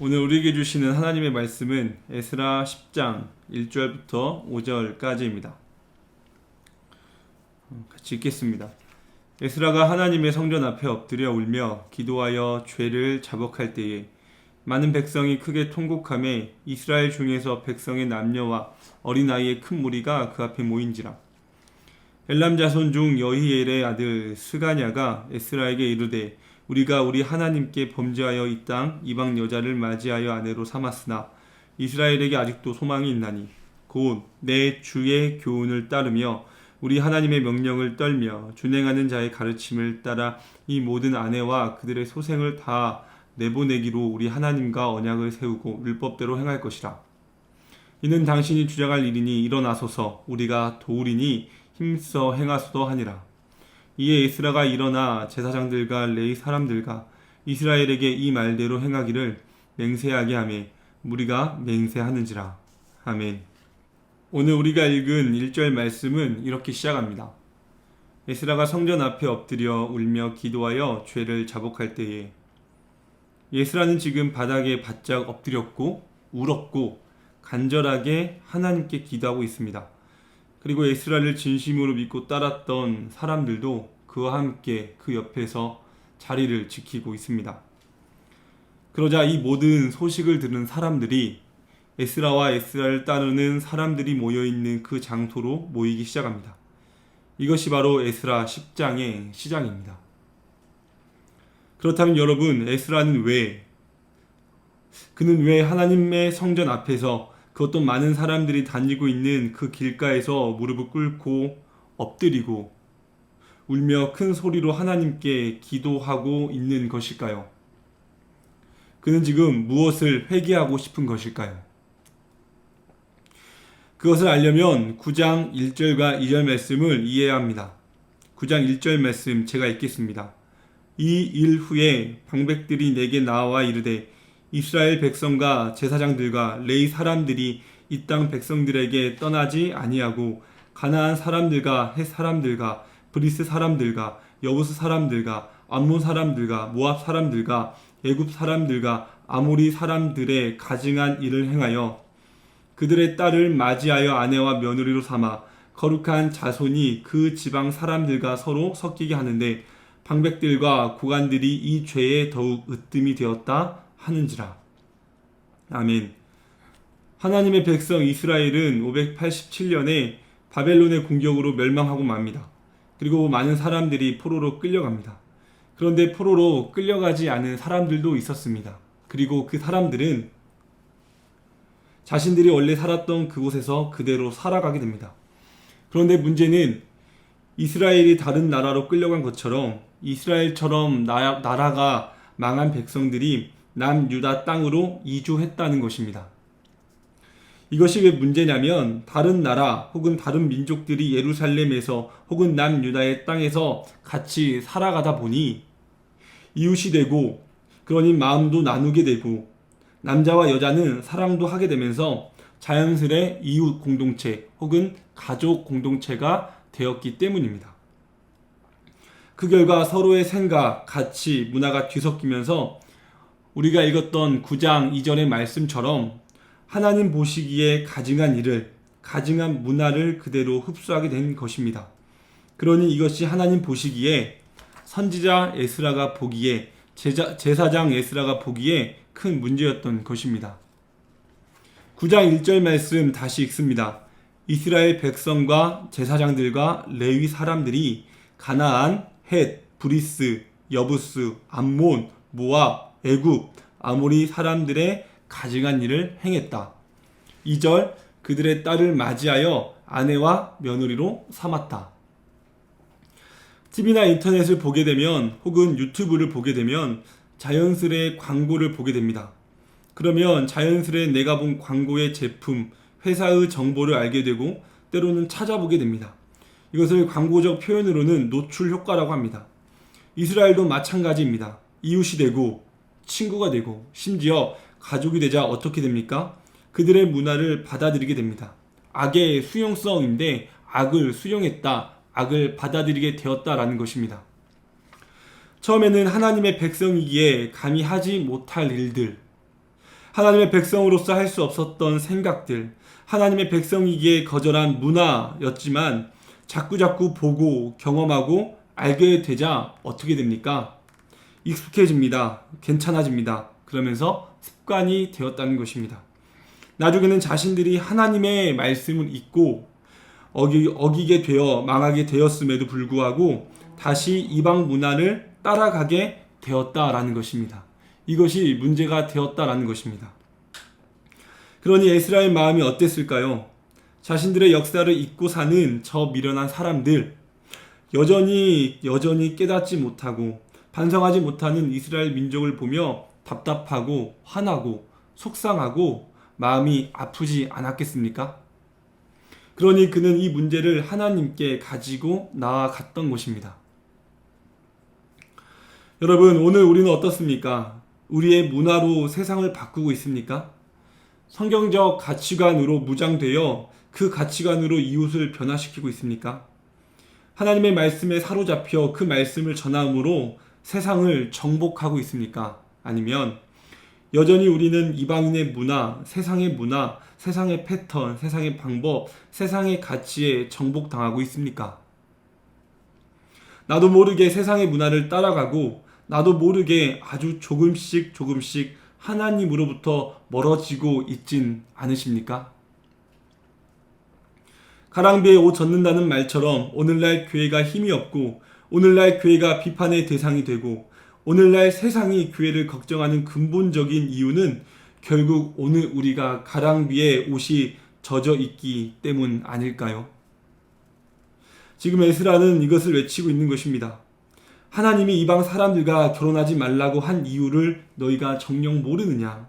오늘 우리에게 주시는 하나님의 말씀은 에스라 10장 1절부터 5절까지입니다. 같이 읽겠습니다. 에스라가 하나님의 성전 앞에 엎드려 울며 기도하여 죄를 자복할 때에 많은 백성이 크게 통곡하며 이스라엘 중에서 백성의 남녀와 어린아이의 큰 무리가 그 앞에 모인지라. 엘람 자손 중 여히엘의 아들 스가냐가 에스라에게 이르되 우리가 우리 하나님께 범죄하여 이 땅 이방 여자를 맞이하여 아내로 삼았으나 이스라엘에게 아직도 소망이 있나니 곧 내 주의 교훈을 따르며 우리 하나님의 명령을 떨며 준행하는 자의 가르침을 따라 이 모든 아내와 그들의 소생을 다 내보내기로 우리 하나님과 언약을 세우고 율법대로 행할 것이라. 이는 당신이 주장할 일이니 일어나소서 우리가 도우리니 힘써 행하소서 하니라. 이에 에스라가 일어나 제사장들과 레위 사람들과 이스라엘에게 이 말대로 행하기를 맹세하게 하며 무리가 맹세하는지라. 아멘. 오늘 우리가 읽은 1절 말씀은 이렇게 시작합니다. 에스라가 성전 앞에 엎드려 울며 기도하여 죄를 자복할 때에, 에스라는 지금 바닥에 바짝 엎드렸고 울었고 간절하게 하나님께 기도하고 있습니다. 그리고 에스라를 진심으로 믿고 따랐던 사람들도 그와 함께 그 옆에서 자리를 지키고 있습니다. 그러자 이 모든 소식을 들은 사람들이 에스라와 에스라를 따르는 사람들이 모여있는 그 장소로 모이기 시작합니다. 이것이 바로 에스라 10장의 시작입니다. 그렇다면 여러분, 에스라는 그는 왜 하나님의 성전 앞에서, 그것도 많은 사람들이 다니고 있는 그 길가에서 무릎을 꿇고 엎드리고 울며 큰 소리로 하나님께 기도하고 있는 것일까요? 그는 지금 무엇을 회개하고 싶은 것일까요? 그것을 알려면 9장 1절과 2절 말씀을 이해해야 합니다. 9장 1절 말씀 제가 읽겠습니다. 이 일 후에 방백들이 내게 나와 이르되 이스라엘 백성과 제사장들과 레위 사람들이 이 땅 백성들에게 떠나지 아니하고 가나안 사람들과 헷 사람들과 브리스 사람들과 여부스 사람들과 암몬 사람들과 모압 사람들과 애굽 사람들과 아모리 사람들의 가증한 일을 행하여 그들의 딸을 맞이하여 아내와 며느리로 삼아 거룩한 자손이 그 지방 사람들과 서로 섞이게 하는데 방백들과 고관들이 이 죄에 더욱 으뜸이 되었다 하는지라. 아멘. 하나님의 백성 이스라엘은 587년에 바벨론의 공격으로 멸망하고 맙니다. 그리고 많은 사람들이 포로로 끌려갑니다. 그런데 포로로 끌려가지 않은 사람들도 있었습니다. 그리고 그 사람들은 자신들이 원래 살았던 그곳에서 그대로 살아가게 됩니다. 그런데 문제는 이스라엘이 다른 나라로 끌려간 것처럼 이스라엘처럼 나라가 망한 백성들이 남유다 땅으로 이주했다는 것입니다. 이것이 왜 문제냐면 다른 나라 혹은 다른 민족들이 예루살렘에서 혹은 남유다의 땅에서 같이 살아가다 보니 이웃이 되고, 그러니 마음도 나누게 되고 남자와 여자는 사랑도 하게 되면서 자연스레 이웃 공동체 혹은 가족 공동체가 되었기 때문입니다. 그 결과 서로의 생각, 가치, 문화가 뒤섞이면서 우리가 읽었던 9장 2절의 말씀처럼 하나님 보시기에 가증한 일을, 가증한 문화를 그대로 흡수하게 된 것입니다. 그러니 이것이 하나님 보시기에, 선지자 에스라가 보기에, 제사장 에스라가 보기에 큰 문제였던 것입니다. 9장 1절 말씀 다시 읽습니다. 이스라엘 백성과 제사장들과 레위 사람들이 가나안, 헷, 브리스, 여부스, 암몬, 모압, 애굽, 아모리 사람들의 가증한 일을 행했다. 2절, 그들의 딸을 맞이하여 아내와 며느리로 삼았다. TV나 인터넷을 보게 되면 혹은 유튜브를 보게 되면 자연스레 광고를 보게 됩니다. 그러면 자연스레 내가 본 광고의 제품, 회사의 정보를 알게 되고 때로는 찾아보게 됩니다. 이것을 광고적 표현으로는 노출 효과라고 합니다. 이스라엘도 마찬가지입니다. 이웃이 되고 친구가 되고 심지어 가족이 되자 어떻게 됩니까? 그들의 문화를 받아들이게 됩니다. 악의 수용성인데 악을 수용했다, 악을 받아들이게 되었다라는 것입니다. 처음에는 하나님의 백성이기에 감히 하지 못할 일들, 하나님의 백성으로서 할 수 없었던 생각들, 하나님의 백성이기에 거절한 문화였지만 자꾸자꾸 보고 경험하고 알게 되자 어떻게 됩니까? 익숙해집니다. 괜찮아집니다. 그러면서 습관이 되었다는 것입니다. 나중에는 자신들이 하나님의 말씀을 잊고 어기게 되어 망하게 되었음에도 불구하고 다시 이방 문화를 따라가게 되었다라는 것입니다. 이것이 문제가 되었다라는 것입니다. 그러니 에스라의 마음이 어땠을까요? 자신들의 역사를 잊고 사는 저 미련한 사람들, 여전히 깨닫지 못하고 반성하지 못하는 이스라엘 민족을 보며 답답하고 화나고 속상하고 마음이 아프지 않았겠습니까? 그러니 그는 이 문제를 하나님께 가지고 나아갔던 것입니다. 여러분, 오늘 우리는 어떻습니까? 우리의 문화로 세상을 바꾸고 있습니까? 성경적 가치관으로 무장되어 그 가치관으로 이웃을 변화시키고 있습니까? 하나님의 말씀에 사로잡혀 그 말씀을 전함으로 세상을 정복하고 있습니까? 아니면 여전히 우리는 이방인의 문화, 세상의 패턴, 세상의 방법, 세상의 가치에 정복당하고 있습니까? 나도 모르게 세상의 문화를 따라가고 나도 모르게 아주 조금씩 하나님으로부터 멀어지고 있진 않으십니까? 가랑비에 옷 젖는다는 말처럼 오늘날 교회가 힘이 없고 오늘날 교회가 비판의 대상이 되고 오늘날 세상이 교회를 걱정하는 근본적인 이유는 결국 오늘 우리가 가랑비에 옷이 젖어 있기 때문 아닐까요? 지금 에스라는 이것을 외치고 있는 것입니다. 하나님이 이방 사람들과 결혼하지 말라고 한 이유를 너희가 정녕 모르느냐?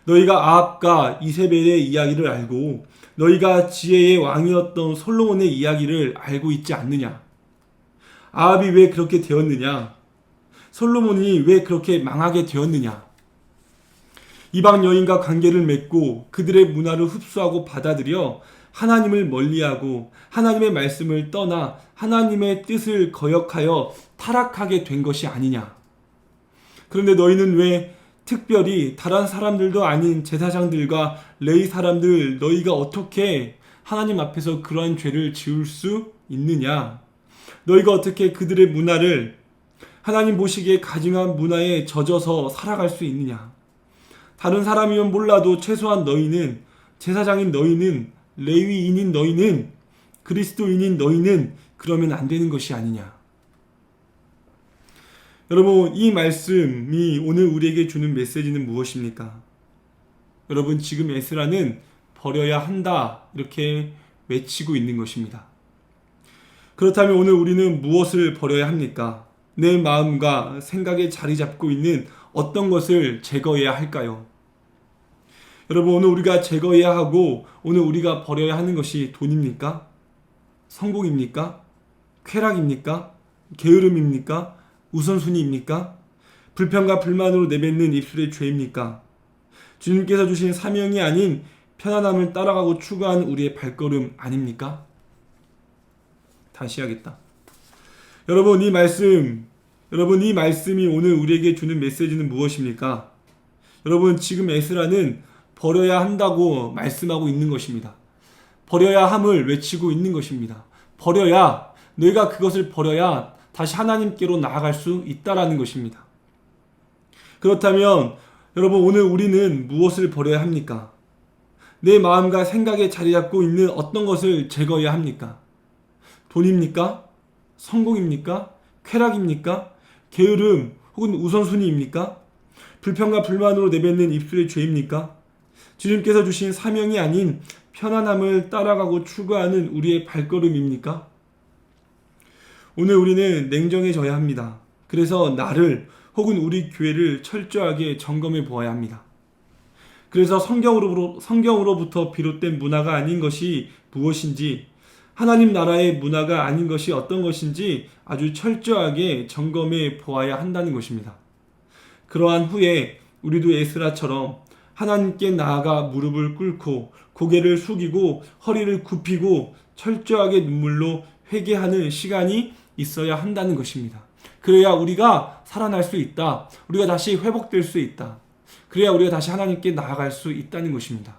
너희가 아합과 이세벨의 이야기를 알고 너희가 지혜의 왕이었던 솔로몬의 이야기를 알고 있지 않느냐? 아합이 왜 그렇게 되었느냐? 솔로몬이 왜 그렇게 망하게 되었느냐? 이방 여인과 관계를 맺고 그들의 문화를 흡수하고 받아들여 하나님을 멀리하고 하나님의 말씀을 떠나 하나님의 뜻을 거역하여 타락하게 된 것이 아니냐? 그런데 너희는 왜 특별히 다른 사람들도 아닌 제사장들과 레위 사람들 너희가 어떻게 하나님 앞에서 그러한 죄를 지을 수 있느냐? 너희가 어떻게 그들의 문화를 하나님 보시기에 가증한 문화에 젖어서 살아갈 수 있느냐? 다른 사람이면 몰라도 최소한 너희는 제사장인 너희는 레위인인 너희는 그리스도인인 너희는 그러면 안 되는 것이 아니냐? 여러분, 이 말씀이 오늘 우리에게 주는 메시지는 무엇입니까? 여러분, 지금 에스라는 버려야 한다 이렇게 외치고 있는 것입니다. 그렇다면 오늘 우리는 무엇을 버려야 합니까? 내 마음과 생각에 자리 잡고 있는 어떤 것을 제거해야 할까요? 여러분, 오늘 우리가 제거해야 하고 오늘 우리가 버려야 하는 것이 돈입니까? 성공입니까? 쾌락입니까? 게으름입니까? 우선순위입니까? 불평과 불만으로 내뱉는 입술의 죄입니까? 주님께서 주신 사명이 아닌 편안함을 따라가고 추구하는 우리의 발걸음 아닙니까? 다시 하겠다. 여러분, 이 말씀이 오늘 우리에게 주는 메시지는 무엇입니까? 여러분, 지금 에스라는 버려야 한다고 말씀하고 있는 것입니다. 버려야 함을 외치고 있는 것입니다. 너희가 그것을 버려야 다시 하나님께로 나아갈 수 있다라는 것입니다. 그렇다면 여러분, 오늘 우리는 무엇을 버려야 합니까? 내 마음과 생각에 자리 잡고 있는 어떤 것을 제거해야 합니까? 돈입니까? 성공입니까? 쾌락입니까? 게으름 혹은 우선순위입니까? 불평과 불만으로 내뱉는 입술의 죄입니까? 주님께서 주신 사명이 아닌 편안함을 따라가고 추구하는 우리의 발걸음입니까? 오늘 우리는 냉정해져야 합니다. 그래서 나를 혹은 우리 교회를 철저하게 점검해 보아야 합니다. 그래서 성경으로부터 비롯된 문화가 아닌 것이 무엇인지, 하나님 나라의 문화가 아닌 것이 어떤 것인지 아주 철저하게 점검해 보아야 한다는 것입니다. 그러한 후에 우리도 에스라처럼 하나님께 나아가 무릎을 꿇고 고개를 숙이고 허리를 굽히고 철저하게 눈물로 회개하는 시간이 있어야 한다는 것입니다. 그래야 우리가 살아날 수 있다. 우리가 다시 회복될 수 있다. 그래야 우리가 다시 하나님께 나아갈 수 있다는 것입니다.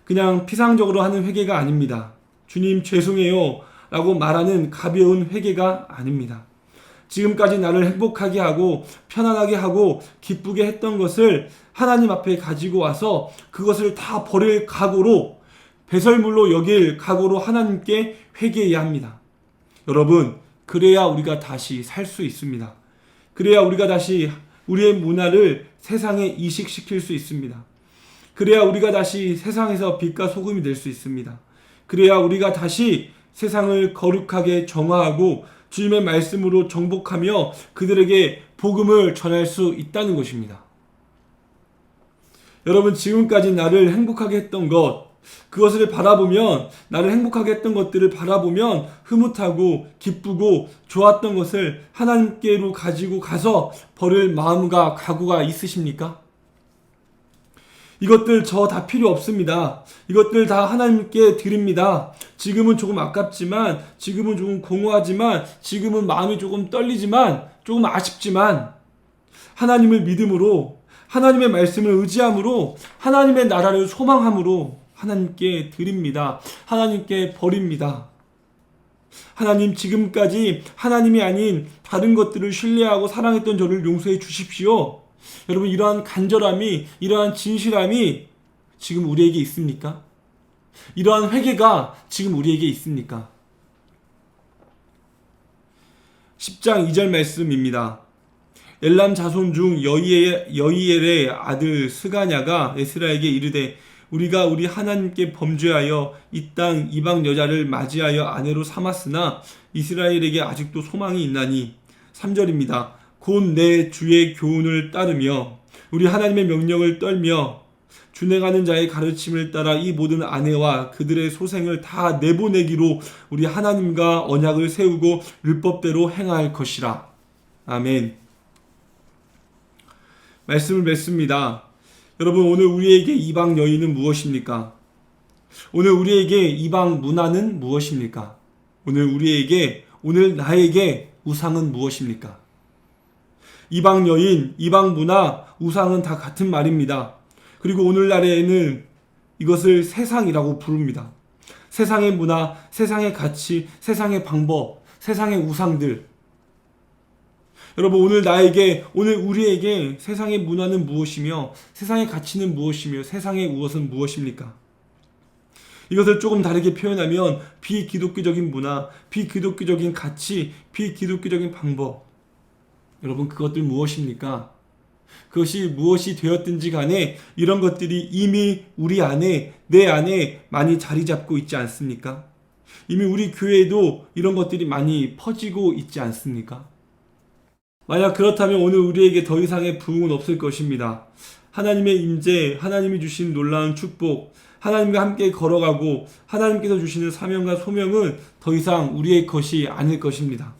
그냥 피상적으로 하는 회개가 아닙니다. 주님 죄송해요 라고 말하는 가벼운 회개가 아닙니다. 지금까지 나를 행복하게 하고 편안하게 하고 기쁘게 했던 것을 하나님 앞에 가지고 와서 그것을 다 버릴 각오로, 배설물로 여길 각오로 하나님께 회개해야 합니다. 여러분, 그래야 우리가 다시 살 수 있습니다. 그래야 우리가 다시 우리의 문화를 세상에 이식시킬 수 있습니다. 그래야 우리가 다시 세상에서 빛과 소금이 될 수 있습니다. 그래야 우리가 다시 세상을 거룩하게 정화하고 주님의 말씀으로 정복하며 그들에게 복음을 전할 수 있다는 것입니다. 여러분, 지금까지 나를 행복하게 했던 것, 그것을 바라보면, 나를 행복하게 했던 것들을 바라보면 흐뭇하고 기쁘고 좋았던 것을 하나님께로 가지고 가서 버릴 마음과 각오가 있으십니까? 이것들 저 다 필요 없습니다. 이것들 다 하나님께 드립니다. 지금은 조금 아깝지만, 지금은 조금 공허하지만, 지금은 마음이 조금 떨리지만, 조금 아쉽지만, 하나님을 믿음으로, 하나님의 말씀을 의지함으로, 하나님의 나라를 소망함으로 하나님께 드립니다. 하나님께 버립니다. 하나님, 지금까지 하나님이 아닌 다른 것들을 신뢰하고 사랑했던 저를 용서해 주십시오. 여러분, 이러한 간절함이, 이러한 진실함이 지금 우리에게 있습니까? 이러한 회개가 지금 우리에게 있습니까? 10장 2절 말씀입니다. 엘람 자손 중 여이엘의 아들 스가냐가 에스라에게 이르되 우리가 우리 하나님께 범죄하여 이 땅 이방 여자를 맞이하여 아내로 삼았으나 이스라엘에게 아직도 소망이 있나니. 3절입니다. 곧 내 주의 교훈을 따르며 우리 하나님의 명령을 떨며 준행하는 자의 가르침을 따라 이 모든 아내와 그들의 소생을 다 내보내기로 우리 하나님과 언약을 세우고 율법대로 행할 것이라. 아멘. 말씀을 맺습니다. 여러분, 오늘 우리에게 이방 여인은 무엇입니까? 오늘 우리에게 이방 문화는 무엇입니까? 오늘 나에게 우상은 무엇입니까? 이방 여인, 이방 문화, 우상은 다 같은 말입니다. 그리고 오늘날에는 이것을 세상이라고 부릅니다. 세상의 문화, 세상의 가치, 세상의 방법, 세상의 우상들. 여러분, 오늘 우리에게 세상의 문화는 무엇이며 세상의 가치는 무엇이며 세상의 우엇은 무엇입니까? 이것을 조금 다르게 표현하면 비기독교적인 문화, 비기독교적인 가치, 비기독교적인 방법. 여러분, 그것들 무엇입니까? 그것이 무엇이 되었든지 간에 이런 것들이 이미 우리 안에, 내 안에 많이 자리 잡고 있지 않습니까? 이미 우리 교회에도 이런 것들이 많이 퍼지고 있지 않습니까? 만약 그렇다면 오늘 우리에게 더 이상의 부흥은 없을 것입니다. 하나님의 임재, 하나님이 주신 놀라운 축복, 하나님과 함께 걸어가고 하나님께서 주시는 사명과 소명은 더 이상 우리의 것이 아닐 것입니다.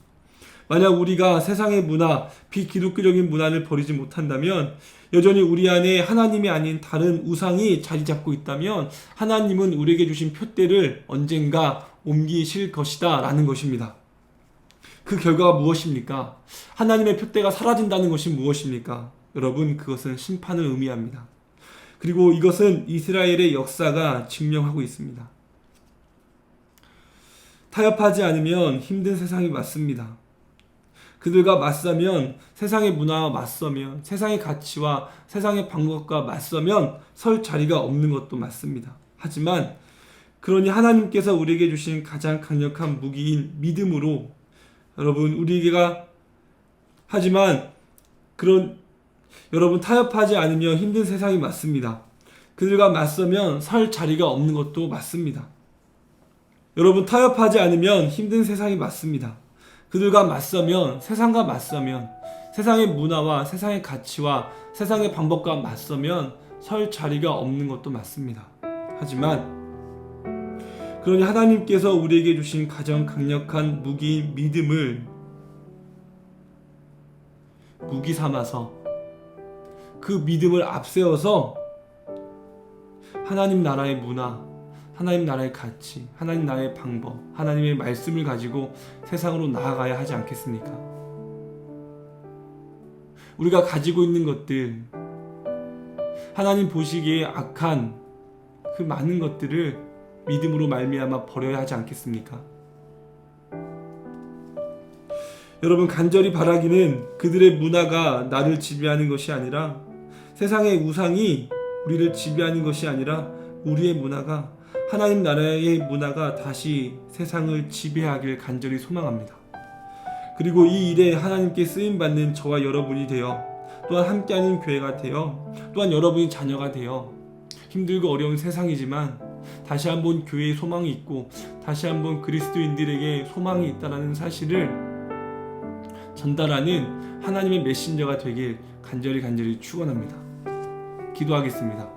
만약 우리가 세상의 문화, 비기독교적인 문화를 버리지 못한다면 여전히 우리 안에 하나님이 아닌 다른 우상이 자리 잡고 있다면 하나님은 우리에게 주신 표대를 언젠가 옮기실 것이다 라는 것입니다. 그 결과가 무엇입니까? 하나님의 표대가 사라진다는 것이 무엇입니까? 여러분, 그것은 심판을 의미합니다. 그리고 이것은 이스라엘의 역사가 증명하고 있습니다. 타협하지 않으면 힘든 세상이 맞습니다. 그들과 맞서면, 세상의 문화와 맞서면, 세상의 가치와 세상의 방법과 맞서면 설 자리가 없는 것도 맞습니다. 하지만 그러니 하나님께서 우리에게 주신 가장 강력한 무기인 믿음으로 여러분, 여러분, 타협하지 않으면 힘든 세상이 맞습니다. 그들과 맞서면 설 자리가 없는 것도 맞습니다. 여러분, 타협하지 않으면 힘든 세상이 맞습니다. 그들과 맞서면, 세상과 맞서면, 세상의 문화와 세상의 가치와 세상의 방법과 맞서면 설 자리가 없는 것도 맞습니다. 하지만 그러니 하나님께서 우리에게 주신 가장 강력한 무기인 믿음을 무기 삼아서 그 믿음을 앞세워서 하나님 나라의 문화, 하나님 나라의 가치, 하나님 나라의 방법, 하나님의 말씀을 가지고 세상으로 나아가야 하지 않겠습니까? 우리가 가지고 있는 것들, 하나님 보시기에 악한 그 많은 것들을 믿음으로 말미암아 버려야 하지 않겠습니까? 여러분, 간절히 바라기는 그들의 문화가 나를 지배하는 것이 아니라, 세상의 우상이 우리를 지배하는 것이 아니라, 우리의 문화가, 하나님 나라의 문화가 다시 세상을 지배하길 간절히 소망합니다. 그리고 이 일에 하나님께 쓰임받는 저와 여러분이 되어, 또한 함께하는 교회가 되어, 또한 여러분이 자녀가 되어, 힘들고 어려운 세상이지만 다시 한번 교회에 소망이 있고, 다시 한번 그리스도인들에게 소망이 있다는 사실을 전달하는 하나님의 메신저가 되길 간절히 축원합니다. 기도하겠습니다.